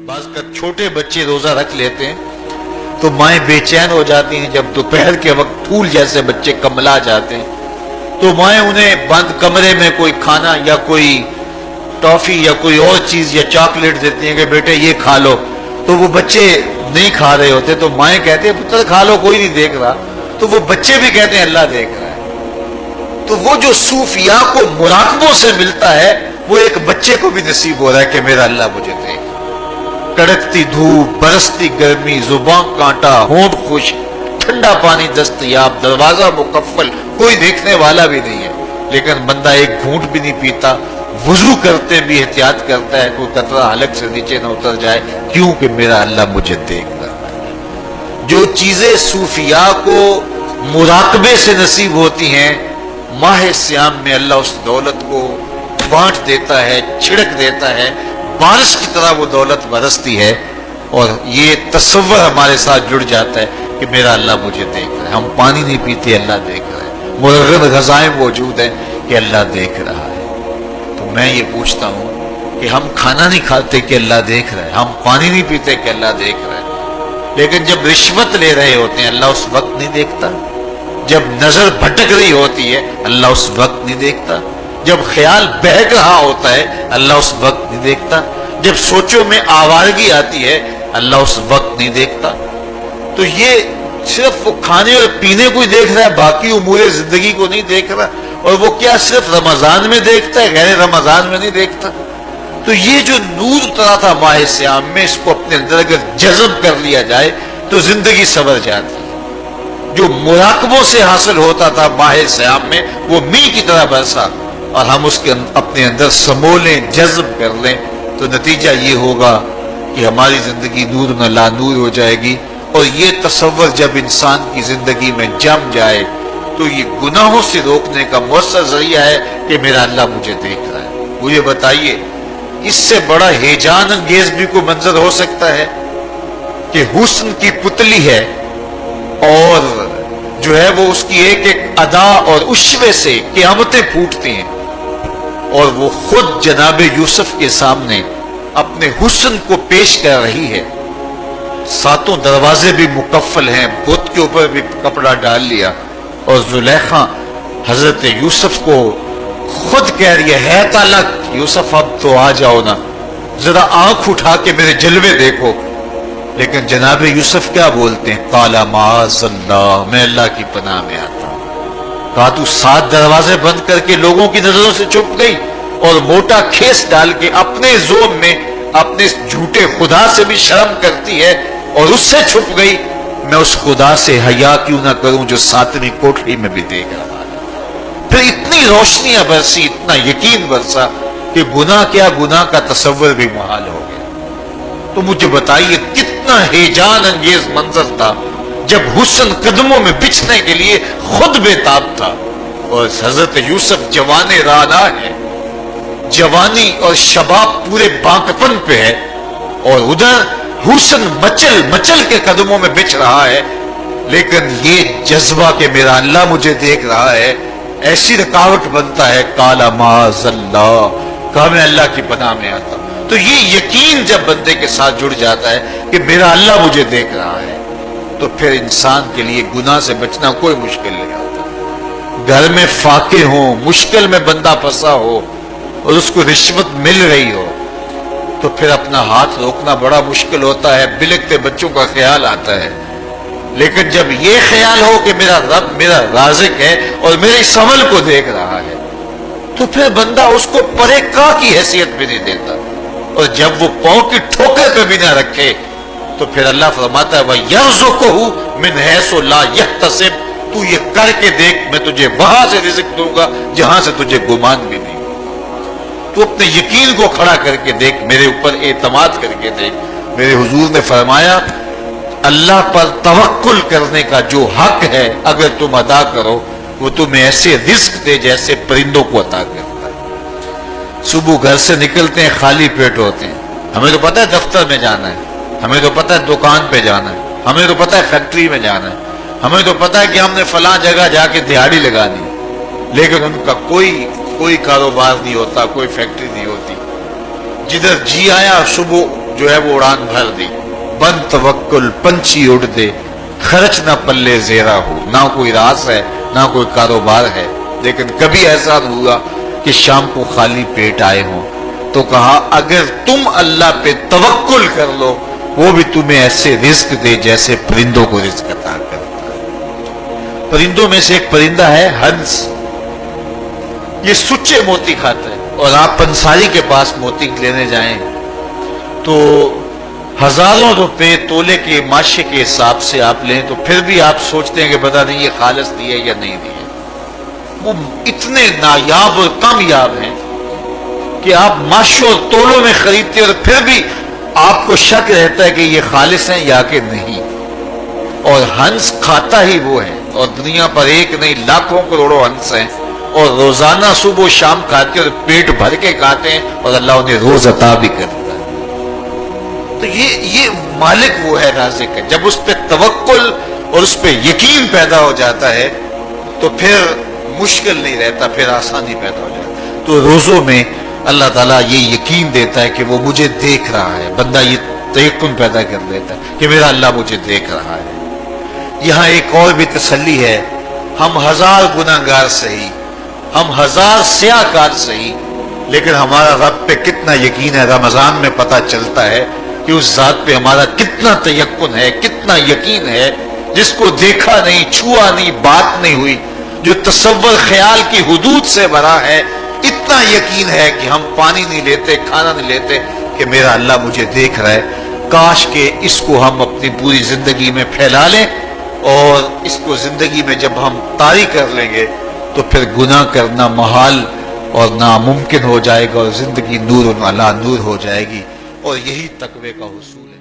بعض کا چھوٹے بچے روزہ رکھ لیتے ہیں تو مائیں بے چین ہو جاتی ہیں. جب دوپہر کے وقت پھول جیسے بچے کملا جاتے ہیں تو مائیں انہیں بند کمرے میں کوئی کھانا یا کوئی ٹافی یا کوئی اور چیز یا چاکلیٹ دیتی ہیں کہ بیٹے یہ کھا لو. تو وہ بچے نہیں کھا رہے ہوتے تو مائیں کہتے ہیں پتر کھا لو کوئی نہیں دیکھ رہا. تو وہ بچے بھی کہتے ہیں اللہ دیکھ رہا ہے. تو وہ جو صوفیاء کو مراقبوں سے ملتا ہے وہ ایک بچے کو بھی نصیب ہو رہا ہے کہ میرا اللہ مجھے دیکھ. کڑکتی دھوپ، برستی گرمی، زبان کانٹا، ہونٹ خوش، ٹھنڈا پانی دستیاب، دروازہ مقفل، کوئی دیکھنے والا بھی نہیں ہے، لیکن بندہ ایک گھونٹ بھی نہیں پیتا. وضو کرتے بھی احتیاط کرتا ہے کوئی قطرہ حلق سے نیچے نہ اتر جائے، کیوں کہ میرا اللہ مجھے دیکھ رہا ہے. جو چیزیں صوفیاء کو مراقبے سے نصیب ہوتی ہیں ماہ سیام میں اللہ اس دولت کو بانٹ دیتا ہے، چھڑک دیتا ہے، بارش کی طرح وہ دولت برستی ہے اور یہ تصور ہمارے ساتھ جڑ جاتا ہے کہ میرا اللہ مجھے دیکھ رہا ہے. ہم پانی نہیں پیتے اللہ دیکھ رہا ہے، مرغن غذائیں موجود ہیں کہ اللہ دیکھ رہا ہے. تو میں یہ پوچھتا ہوں کہ ہم کھانا نہیں کھاتے کہ اللہ دیکھ رہا ہے، ہم پانی نہیں پیتے کہ اللہ دیکھ رہا ہے، لیکن جب رشوت لے رہے ہوتے ہیں اللہ اس وقت نہیں دیکھتا؟ جب نظر بھٹک رہی ہوتی ہے اللہ اس وقت نہیں دیکھتا؟ جب خیال بہک رہا ہوتا ہے اللہ اس وقت نہیں دیکھتا؟ جب سوچوں میں آوارگی آتی ہے اللہ اس وقت نہیں دیکھتا؟ تو یہ صرف وہ کھانے اور پینے کو ہی دیکھ رہا ہے، باقی امور زندگی کو نہیں دیکھ رہا. اور وہ کیا صرف رمضان میں دیکھتا ہے، غیر رمضان میں نہیں دیکھتا؟ تو یہ جو نور اترا تھا ماہ سیام میں، اس کو اپنے اندر اگر جذب کر لیا جائے تو زندگی سنور جاتی ہے. جو مراقبوں سے حاصل ہوتا تھا ماہ سیام میں وہ میہ کی طرح برسا، اور ہم اس کے اپنے اندر سمولیں، جذب کر لیں تو نتیجہ یہ ہوگا کہ ہماری زندگی نور نہ لا نور ہو جائے گی. اور یہ تصور جب انسان کی زندگی میں جم جائے تو یہ گناہوں سے روکنے کا مؤثر ذریعہ ہے کہ میرا اللہ مجھے دیکھ رہا ہے. مجھے بتائیے اس سے بڑا ہیجان انگیز بھی کوئی منظر ہو سکتا ہے کہ حسن کی پتلی ہے اور جو ہے وہ اس کی ایک ایک ادا اور اشوے سے قیامتیں پھوٹتی ہیں، اور وہ خود جناب یوسف کے سامنے اپنے حسن کو پیش کر رہی ہے. ساتوں دروازے بھی مکفل ہیں، بت کے اوپر بھی کپڑا ڈال لیا، اور زلیخا حضرت یوسف کو خود کہہ رہی ہے طالق یوسف اب تو آ جاؤ نا، ذرا آنکھ اٹھا کے میرے جلوے دیکھو. لیکن جناب یوسف کیا بولتے ہیں؟ قال معاذ اللہ، میں اللہ کی پناہ میں آتا ہوں. کہا تو 7 دروازے بند کر کے لوگوں کی نظروں سے چھپ گئی اور موٹا کھیس ڈال کے اپنے زوم میں اپنے جھوٹے خدا سے بھی شرم کرتی ہے اور اس سے چھپ گئی. میں اس خدا سے حیا کیوں نہ کروں جو 7ویں کوٹری میں بھی دیکھ رہا ہے. پھر اتنی روشنیاں برسی، اتنا یقین برسا کہ گناہ کیا، گناہ کا تصور بھی محال ہو گیا. تو مجھے بتائیے کتنا ہیجان انگیز منظر تھا جب حسن قدموں میں بچھنے کے لیے خود بے تاب تھا. اور حضرت یوسف جوان رانا ہے، جوانی اور شباب پورے بانکپن پہ ہے، اور ادھر حسن مچل مچل کے قدموں میں بچھ رہا ہے. لیکن یہ جذبہ کہ میرا اللہ مجھے دیکھ رہا ہے ایسی رکاوٹ بنتا ہے. قال معاذ اللہ، کہا میں اللہ کی پناہ میں آتا ہوں. تو یہ یقین جب بندے کے ساتھ جڑ جاتا ہے کہ میرا اللہ مجھے دیکھ رہا ہے تو پھر انسان کے لیے گناہ سے بچنا کوئی مشکل نہیں ہوتا. گھر میں فاقے ہوں، مشکل میں بندہ پھنسا ہو اور اس کو رشوت مل رہی ہو تو پھر اپنا ہاتھ روکنا بڑا مشکل ہوتا ہے. بلکتے بچوں کا خیال آتا ہے. لیکن جب یہ خیال ہو کہ میرا رب میرا رازق ہے اور میرے اس عمل کو دیکھ رہا ہے تو پھر بندہ اس کو پرے کا کی حیثیت بھی نہیں دیتا. اور جب وہ پاؤں کی ٹھوکر پہ بھی نہ رکھے تو پھر اللہ فرماتا ہے وَيَرْزُقُهُ مِنْ حَيْثُ لَا يَحْتَسِبُ، تو یہ کر کے دیکھ میں تجھے وہاں سے رزق دوں گا جہاں سے تجھے گمان بھی نہیں. تو اپنے یقین کو کھڑا کر کے دیکھ، میرے اوپر اعتماد کر کے دیکھ. میرے حضور نے فرمایا اللہ پر توکل کرنے کا جو حق ہے اگر تم ادا کرو وہ تمہیں ایسے رزق دے جیسے پرندوں کو عطا کرتا ہے. صبح گھر سے نکلتے ہیں خالی پیٹ ہوتے ہیں، ہمیں تو پتہ ہے دفتر میں جانا ہے، ہمیں تو پتہ ہے دکان پہ جانا ہے، ہمیں تو پتہ ہے فیکٹری میں جانا ہے، ہمیں تو پتہ ہے کہ ہم نے فلاں جگہ جا کے دہاڑی لگانی، لیکن ان کا کوئی کاروبار نہیں ہوتا، کوئی فیکٹری نہیں ہوتی. جدھر جی آیا صبح جو ہے وہ اڑان بھر دی. بن توکل پنچھی اڑ دے، خرچ نہ پلے زیرا ہو. نہ کوئی راز ہے نہ کوئی کاروبار ہے، لیکن کبھی ایسا ہوا کہ شام کو خالی پیٹ آئے ہوں تو کہا اگر تم اللہ پہ توکل کر لو وہ بھی تمہیں ایسے رزق دے جیسے پرندوں کو رزق عطا کرتا ہے. پرندوں میں سے ایک پرندہ ہے ہنس. یہ سچے موتی کھاتا ہے، اور آپ پنساری کے پاس موتی لینے جائیں تو ہزاروں روپے تولے کے ماشے کے حساب سے آپ لیں تو پھر بھی آپ سوچتے ہیں کہ پتہ نہیں یہ خالص دی ہے یا نہیں دی ہے. وہ اتنے نایاب اور کامیاب ہیں کہ آپ ماشوں اور تولوں میں خریدتے اور پھر بھی آپ کو شک رہتا ہے کہ یہ خالص ہیں یا کہ نہیں. اور ہنس کھاتا ہی وہ ہے، اور دنیا پر ایک نہیں لاکھوں کروڑوں ہنس ہیں، اور روزانہ صبح و شام کھاتے اور پیٹ بھر کے کھاتے ہیں، اور اللہ انہیں روز عطا بھی کرتا ہے. تو یہ مالک وہ ہے، رازق ہے. جب اس پہ توکل اور اس پہ یقین پیدا ہو جاتا ہے تو پھر مشکل نہیں رہتا، پھر آسانی پیدا ہو جاتا ہے. تو روزوں میں اللہ تعالیٰ یہ یقین دیتا ہے کہ وہ مجھے دیکھ رہا ہے. بندہ یہ تیقن پیدا کر دیتا ہے کہ میرا اللہ مجھے دیکھ رہا ہے. یہاں ایک اور بھی تسلی ہے، ہم ہزار گناہ گار سہی، ہم ہزار سیاہ کار سہی، لیکن ہمارا رب پہ کتنا یقین ہے رمضان میں پتہ چلتا ہے کہ اس ذات پہ ہمارا کتنا تیقن ہے، کتنا یقین ہے، جس کو دیکھا نہیں، چھوا نہیں، بات نہیں ہوئی، جو تصور خیال کی حدود سے بھرا ہے. اتنا یقین ہے کہ ہم پانی نہیں لیتے، کھانا نہیں لیتے کہ میرا اللہ مجھے دیکھ رہا ہے. کاش کہ اس کو ہم اپنی پوری زندگی میں پھیلا لیں، اور اس کو زندگی میں جب ہم طاری کر لیں گے تو پھر گناہ کرنا محال اور ناممکن ہو جائے گا، اور زندگی نور علی نور ہو جائے گی. اور یہی تقوی کا حصول ہے.